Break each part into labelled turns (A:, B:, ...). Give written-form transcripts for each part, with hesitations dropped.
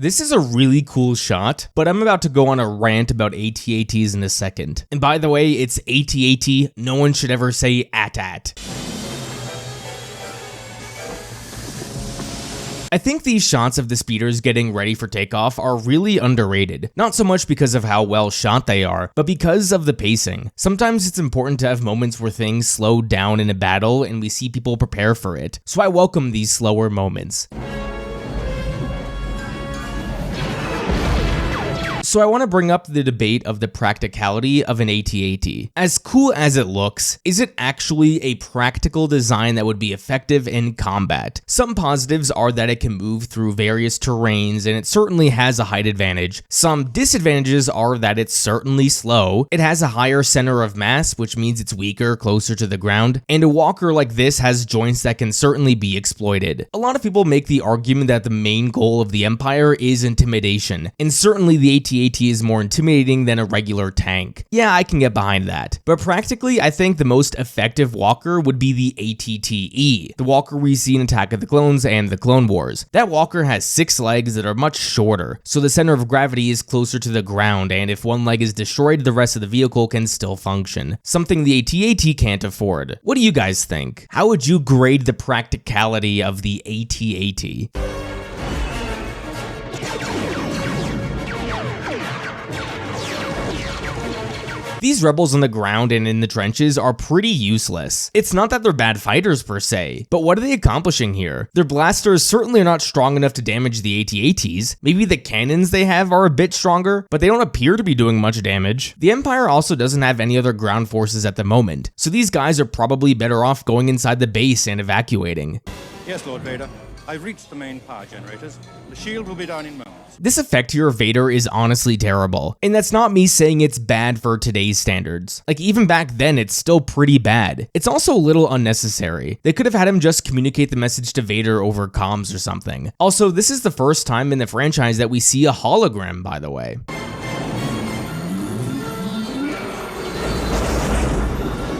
A: This is a really cool shot, but I'm about to go on a rant about AT-ATs in a second. And by the way, it's AT-AT, no one should ever say AT-AT. I think these shots of the speeders getting ready for takeoff are really underrated. Not so much because of how well shot they are, but because of the pacing. Sometimes it's important to have moments where things slow down in a battle and we see people prepare for it. So I welcome these slower moments. So I want to bring up the debate of the practicality of an AT-AT. As cool as it looks, is it actually a practical design that would be effective in combat? Some positives are that it can move through various terrains and it certainly has a height advantage. Some disadvantages are that it's certainly slow, it has a higher center of mass, which means it's weaker closer to the ground, and a walker like this has joints that can certainly be exploited. A lot of people make the argument that the main goal of the Empire is intimidation, and certainly the AT-AT is more intimidating than a regular tank. Yeah, I can get behind that. But practically, I think the most effective walker would be the ATTE, the walker we see in Attack of the Clones and the Clone Wars. That walker has 6 legs that are much shorter, so the center of gravity is closer to the ground, and if one leg is destroyed, the rest of the vehicle can still function. Something the AT-AT can't afford. What do you guys think? How would you grade the practicality of the AT-AT? These rebels on the ground and in the trenches are pretty useless. It's not that they're bad fighters per se, but what are they accomplishing here? Their blasters certainly are not strong enough to damage the AT-ATs. Maybe the cannons they have are a bit stronger, but they don't appear to be doing much damage. The Empire also doesn't have any other ground forces at the moment, so these guys are probably better off going inside the base and evacuating.
B: Yes, Lord Vader. I've reached the main power generators. The shield will be down in moments.
A: This effect here of Vader is honestly terrible, and that's not me saying it's bad for today's standards. Like, even back then, it's still pretty bad. It's also a little unnecessary. They could have had him just communicate the message to Vader over comms or something. Also, this is the first time in the franchise that we see a hologram, by the way.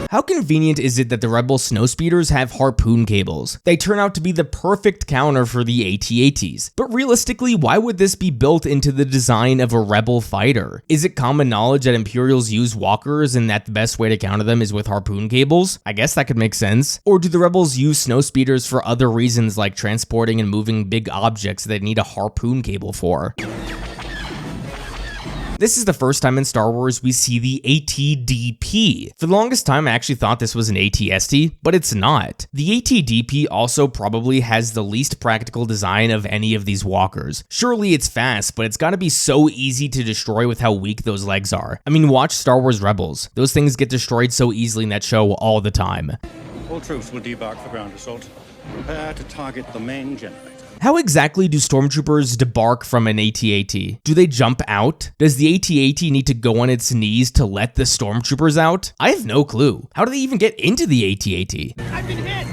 A: How convenient is it that the Rebel snowspeeders have harpoon cables? They turn out to be the perfect counter for the AT-ATs. But realistically, why would this be built into the design of a Rebel fighter? Is it common knowledge that Imperials use walkers and that the best way to counter them is with harpoon cables? I guess that could make sense. Or do the Rebels use snowspeeders for other reasons like transporting and moving big objects that they need a harpoon cable for? This is the first time in Star Wars we see the AT-DP. For the longest time, I actually thought this was an AT-ST, but it's not. The AT-DP also probably has the least practical design of any of these walkers. Surely it's fast, but it's gotta be so easy to destroy with how weak those legs are. I mean, watch Star Wars Rebels. Those things get destroyed so easily in that show all the time.
B: All troops will debark for ground assault. Prepare to target the main generator.
A: How exactly do stormtroopers debark from an AT-AT? Do they jump out? Does the AT-AT need to go on its knees to let the stormtroopers out? I have no clue. How do they even get into the AT-AT?
B: I've been hit!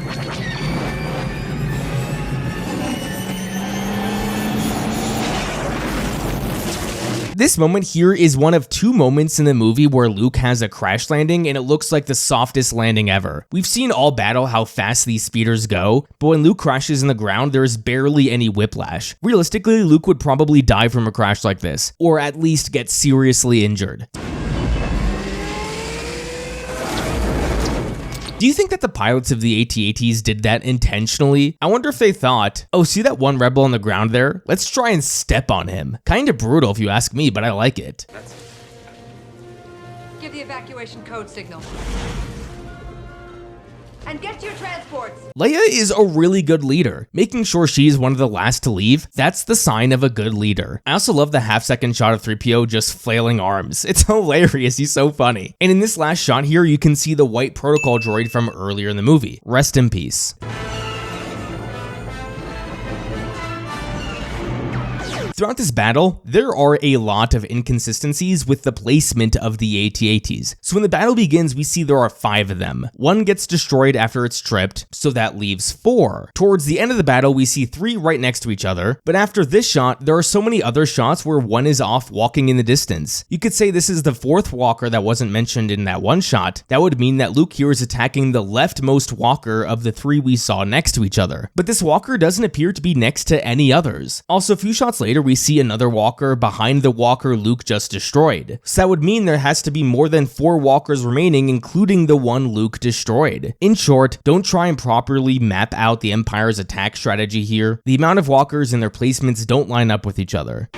A: This moment here is one of 2 moments in the movie where Luke has a crash landing and it looks like the softest landing ever. We've seen all battle how fast these speeders go, but when Luke crashes in the ground, there is barely any whiplash. Realistically, Luke would probably die from a crash like this, or at least get seriously injured. Do you think that the pilots of the AT-ATs did that intentionally? I wonder if they thought, oh, see that one rebel on the ground there? Let's try and step on him. Kinda brutal if you ask me, but I like it.
C: Give the evacuation code signal. And get to your transports!
A: Leia is a really good leader. Making sure she's one of the last to leave, that's the sign of a good leader. I also love the half-second shot of 3PO just flailing arms. It's hilarious, he's so funny. And in this last shot here, you can see the white protocol droid from earlier in the movie. Rest in peace. Throughout this battle, there are a lot of inconsistencies with the placement of the AT-ATs. So when the battle begins, we see there are 5 of them. 1 gets destroyed after it's tripped, so that leaves 4. Towards the end of the battle, we see 3 right next to each other, but after this shot, there are so many other shots where 1 is off walking in the distance. You could say this is the 4th walker that wasn't mentioned in that one shot. That would mean that Luke here is attacking the leftmost walker of the 3 we saw next to each other. But this walker doesn't appear to be next to any others. Also, a few shots later, we see another walker behind the walker Luke just destroyed. So that would mean there has to be more than 4 walkers remaining, including the one Luke destroyed. In short, don't try and properly map out the Empire's attack strategy here. The amount of walkers and their placements don't line up with each other.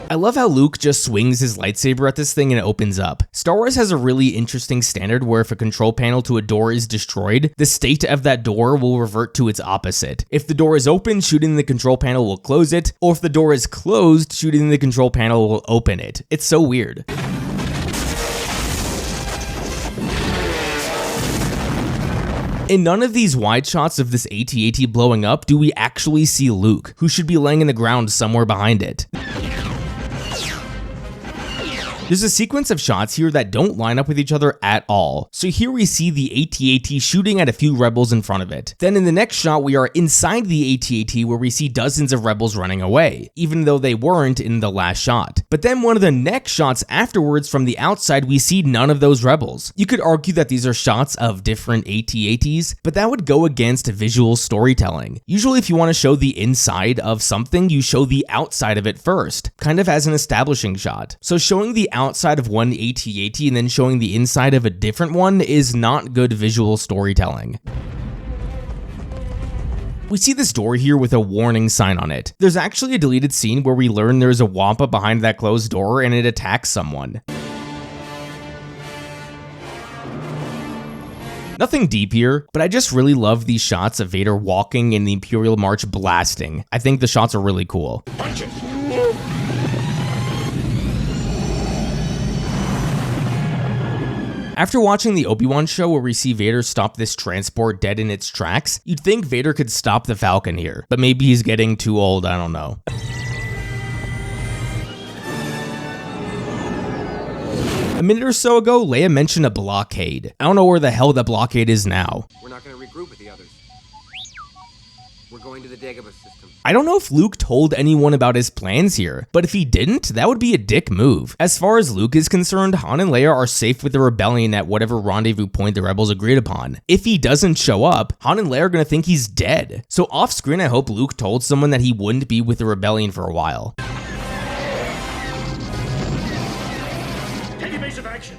A: I love how Luke just swings his lightsaber at this thing and it opens up. Star Wars has a really interesting standard where if a control panel to a door is destroyed, the state of that door will revert to its opposite. If the door is open, shooting the control panel will close it, or if the door is closed, shooting the control panel will open it. It's so weird. In none of these wide shots of this AT-AT blowing up do we actually see Luke, who should be laying in the ground somewhere behind it. There's a sequence of shots here that don't line up with each other at all. So here we see the AT-AT shooting at a few rebels in front of it. Then in the next shot, we are inside the AT-AT where we see dozens of rebels running away, even though they weren't in the last shot. But then one of the next shots afterwards from the outside, we see none of those rebels. You could argue that these are shots of different AT-ATs, but that would go against visual storytelling. Usually if you want to show the inside of something, you show the outside of it first, kind of as an establishing shot. So showing the outside of one AT-AT and then showing the inside of a different one is not good visual storytelling. We see this door here with a warning sign on it. There's actually a deleted scene where we learn there's a Wampa behind that closed door and it attacks someone. Nothing deep here, but I just really love these shots of Vader walking and the Imperial March blasting. I think the shots are really cool.
B: Punch it.
A: After watching the Obi-Wan show where we see Vader stop this transport dead in its tracks, you'd think Vader could stop the Falcon here, but maybe he's getting too old, I don't know. A minute or so ago, Leia mentioned a blockade. I don't know where the hell that blockade is now.
D: We're not going to regroup with the others. We're going to the Dagobah system.
A: I don't know if Luke told anyone about his plans here, but if he didn't, that would be a dick move. As far as Luke is concerned, Han and Leia are safe with the rebellion at whatever rendezvous point the rebels agreed upon. If he doesn't show up, Han and Leia are gonna think he's dead. So off screen, I hope Luke told someone that he wouldn't be with the rebellion for a while.
B: Take a base of action.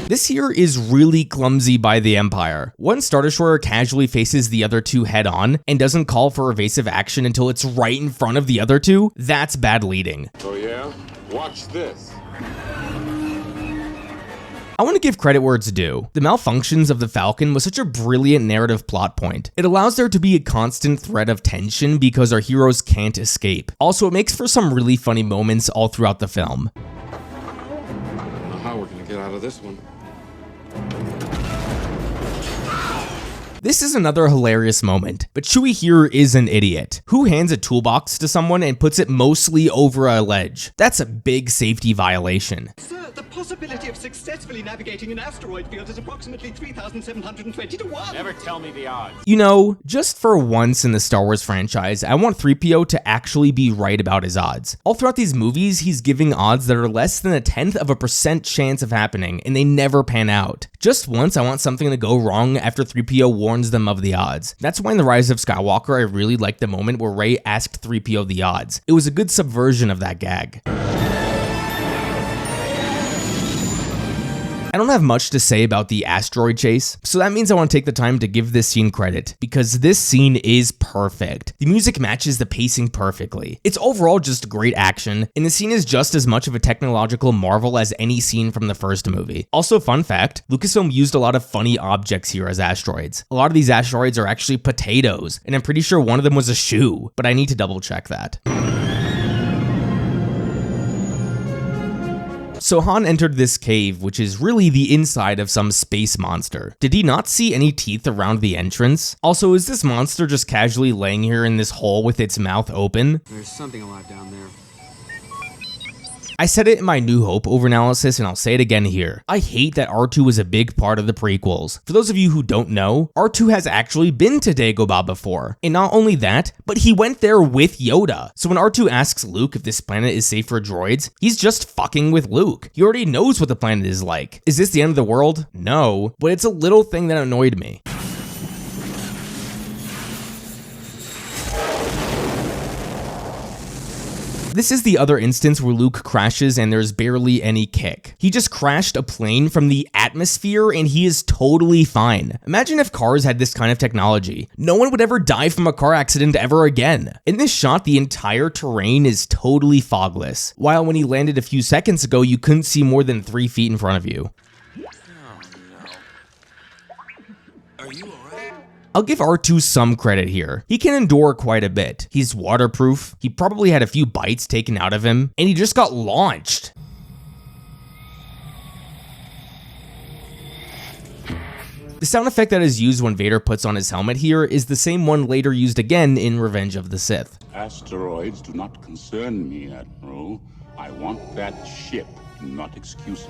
A: This here is really clumsy by the Empire. One Star Destroyer casually faces the other two head on and doesn't call for evasive action until it's right in front of the other two. That's bad leading.
E: Oh yeah? Watch this.
A: I want to give credit where it's due. The malfunctions of the Falcon was such a brilliant narrative plot point. It allows there to be a constant threat of tension because our heroes can't escape. Also, it makes for some really funny moments all throughout the film.
E: I don't know how we're gonna get out of this one.
A: This is another hilarious moment, but Chewie here is an idiot. Who hands a toolbox to someone and puts it mostly over a ledge? That's a big safety violation.
F: Sir, the possibility of successfully navigating an asteroid field is approximately 3,720 to 1.
E: Never tell me the odds.
A: You know, just for once in the Star Wars franchise, I want 3PO to actually be right about his odds. All throughout these movies, he's giving odds that are less than 0.1% chance of happening, and they never pan out. Just once, I want something to go wrong after 3PO warns them of the odds. That's why in The Rise of Skywalker, I really liked the moment where Rey asked 3PO the odds. It was a good subversion of that gag. I don't have much to say about the asteroid chase, so that means I want to take the time to give this scene credit, because this scene is perfect. The music matches the pacing perfectly. It's overall just great action, and the scene is just as much of a technological marvel as any scene from the first movie. Also, fun fact, Lucasfilm used a lot of funny objects here as asteroids. A lot of these asteroids are actually potatoes, and I'm pretty sure one of them was a shoe, but I need to double check that. So Han entered this cave, which is really the inside of some space monster. Did he not see any teeth around the entrance? Also, is this monster just casually laying here in this hole with its mouth open?
D: There's something alive down there.
A: I said it in my New Hope overanalysis, and I'll say it again here. I hate that R2 was a big part of the prequels. For those of you who don't know, R2 has actually been to Dagobah before. And not only that, but he went there with Yoda. So when R2 asks Luke if this planet is safe for droids, he's just fucking with Luke. He already knows what the planet is like. Is this the end of the world? No, but it's a little thing that annoyed me. This is the other instance where Luke crashes and there's barely any kick. He just crashed a plane from the atmosphere and he is totally fine. Imagine if cars had this kind of technology. No one would ever die from a car accident ever again. In this shot, the entire terrain is totally fogless, while when he landed a few seconds ago, you couldn't see more than 3 feet in front of you.
D: Are you alright?
A: I'll give R2 some credit here. He can endure quite a bit. He's waterproof, he probably had a few bites taken out of him, and he just got launched. The sound effect that is used when Vader puts on his helmet here is the same one later used again in Revenge of the Sith.
G: Asteroids do not concern me, Admiral. I want that ship, not excuses.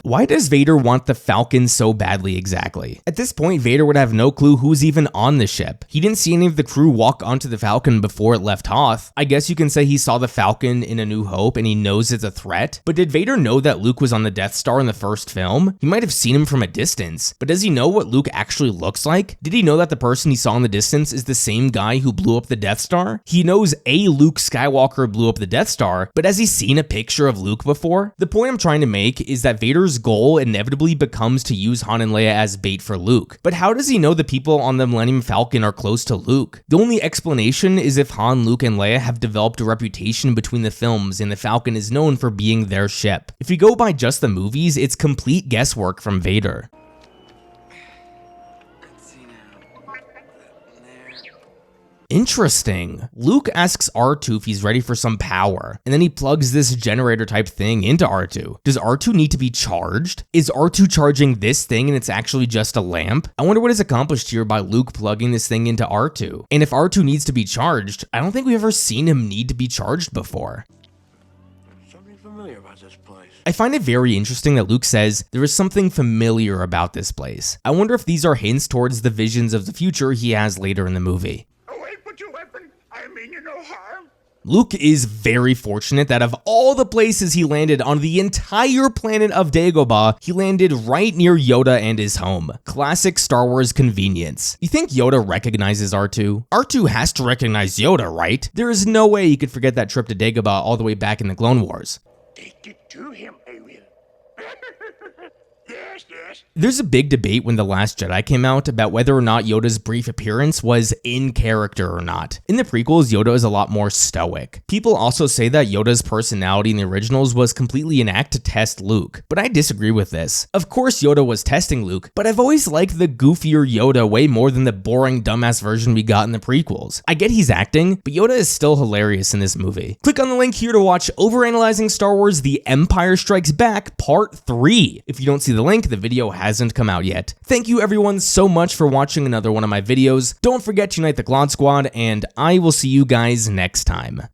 A: Why does Vader want the Falcon so badly exactly? At this point, Vader would have no clue who's even on the ship. He didn't see any of the crew walk onto the Falcon before it left Hoth. I guess you can say he saw the Falcon in A New Hope and he knows it's a threat, but did Vader know that Luke was on the Death Star in the first film? He might have seen him from a distance, but does he know what Luke actually looks like? Did he know that the person he saw in the distance is the same guy who blew up the Death Star? He knows a Luke Skywalker blew up the Death Star, but has he seen a picture of Luke before? The point I'm trying to make is that Vader's goal inevitably becomes to use Han and Leia as bait for Luke. But how does he know the people on the Millennium Falcon are close to Luke? The only explanation is if Han, Luke, and Leia have developed a reputation between the films and the Falcon is known for being their ship. If you go by just the movies, it's complete guesswork from Vader. Interesting. Luke asks R2 if he's ready for some power, and then he plugs this generator type thing into R2. Does R2 need to be charged? Is R2 charging this thing and it's actually just a lamp? I wonder what is accomplished here by Luke plugging this thing into R2. And if R2 needs to be charged, I don't think we've ever seen him need to be charged before.
D: Something familiar about this place.
A: I find it very interesting that Luke says there is something familiar about this place. I wonder if these are hints towards the visions of the future he has later in the movie. Luke is very fortunate that of all the places he landed on the entire planet of Dagobah, he landed right near Yoda and his home. Classic Star Wars convenience. You think Yoda recognizes R2? R2 has to recognize Yoda, right? There is no way he could forget that trip to Dagobah all the way back in the Clone Wars.
H: Take it to him, I will. Yes.
A: There's a big debate when The Last Jedi came out about whether or not Yoda's brief appearance was in character or not. In the prequels, Yoda is a lot more stoic. People also say that Yoda's personality in the originals was completely an act to test Luke, but I disagree with this. Of course Yoda was testing Luke, but I've always liked the goofier Yoda way more than the boring dumbass version we got in the prequels. I get he's acting, but Yoda is still hilarious in this movie. Click on the link here to watch Overanalyzing Star Wars: The Empire Strikes Back Part 3. If you don't see the link, the video hasn't come out yet. Thank you everyone so much for watching another one of my videos. Don't forget to unite the Glod Squad, and I will see you guys next time.